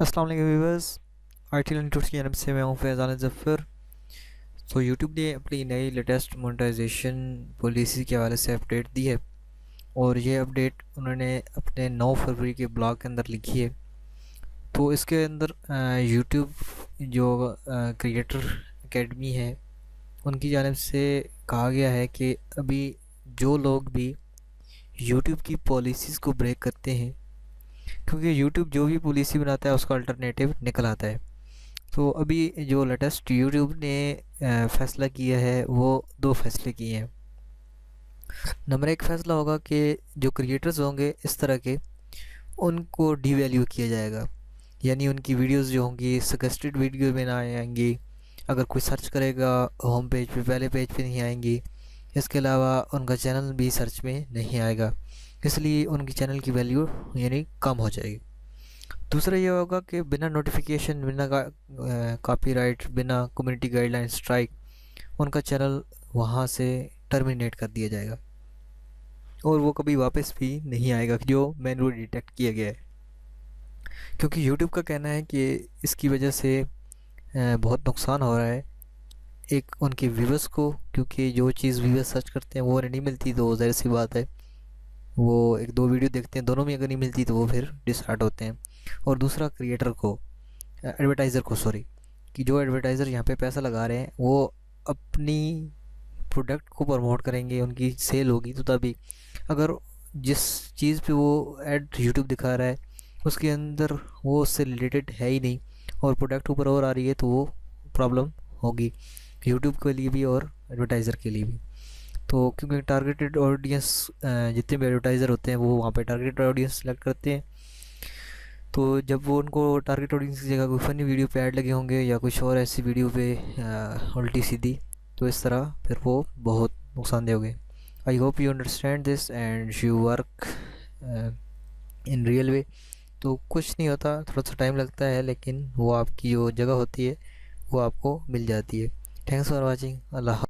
अस्सलाम वालेकुम viewers. IT learning tools की जानब से मैं हूं फैज़ान ज़फ़र। तो यूट्यूब ने अपनी नई लेटेस्ट मोनेटाइजेशन पॉलिसी के हवाले से अपडेट दी है और ये अपडेट उन्होंने अपने 9 फरवरी के ब्लॉग के अंदर लिखी है। तो इसके अंदर यूट्यूब जो क्रिएटर एकेडमी है उनकी जानब से कहा गया है कि अभी जो लोग भी यूट्यूब की पॉलिसीज़ को ब्रेक करते हैं, क्योंकि यूट्यूब जो भी पॉलिसी बनाता है उसका अल्टरनेटिव निकल आता है। तो अभी जो लेटेस्ट यूट्यूब ने फैसला किया है वो दो फैसले किए हैं। नंबर एक फैसला होगा कि जो क्रिएटर्स होंगे इस तरह के उनको डीवैल्यू किया जाएगा, यानी उनकी वीडियोस जो होंगी सजेस्टेड वीडियो में ना आएंगी। अगर कोई सर्च करेगा होम पेज पे, पहले पेज पे नहीं आएंगी। इसके अलावा उनका चैनल भी सर्च में नहीं आएगा, इसलिए उनकी चैनल की वैल्यू यानी कम हो जाएगी। दूसरा ये होगा कि बिना नोटिफिकेशन, बिना कॉपीराइट, बिना कम्युनिटी गाइडलाइन स्ट्राइक उनका चैनल वहाँ से टर्मिनेट कर दिया जाएगा और वो कभी वापस भी नहीं आएगा जो मैन्युअली डिटेक्ट किया गया है। क्योंकि यूट्यूब का कहना है कि इसकी वजह से बहुत नुकसान हो रहा है एक उनके व्यूवर्स को, क्योंकि जो चीज़ व्यूवर्स सर्च करते हैं वो उन्हें नहीं मिलती, तो ज़ाहिर सी बात है वो एक दो वीडियो देखते हैं, दोनों में अगर नहीं मिलती तो वो फिर डिसहार्ट होते हैं। और दूसरा क्रिएटर को, एडवर्टाइज़र को, सॉरी, कि जो एडवर्टाइज़र यहाँ पे पैसा लगा रहे हैं वो अपनी प्रोडक्ट को प्रमोट करेंगे, उनकी सेल होगी तो तभी। अगर जिस चीज़ पे वो ऐड यूट्यूब दिखा रहा है उसके अंदर वो उससे रिलेटेड है ही नहीं और प्रोडक्ट ऊपर और आ रही है तो वो प्रॉब्लम होगी यूट्यूब के लिए भी और एडवर्टाइज़र के लिए भी। तो क्योंकि टारगेटेड ऑडियंस, जितने भी एडवर्टाइज़र होते हैं वो वहाँ पे टारगेटेड ऑडियंस सेलेक्ट करते हैं। तो जब वो उनको टारगेट ऑडियंस की जगह कोई फ़नी वीडियो पे ऐड लगे होंगे या कुछ और ऐसी वीडियो पे उल्टी सीधी, तो इस तरह फिर वो बहुत नुकसानदेह होंगे। I hope you understand this and you work in real way. तो कुछ नहीं होता, थोड़ा सा टाइम लगता है, लेकिन वो आपकी जो जगह होती है वो आपको मिल जाती है। Thanks for watching. अल्लाह।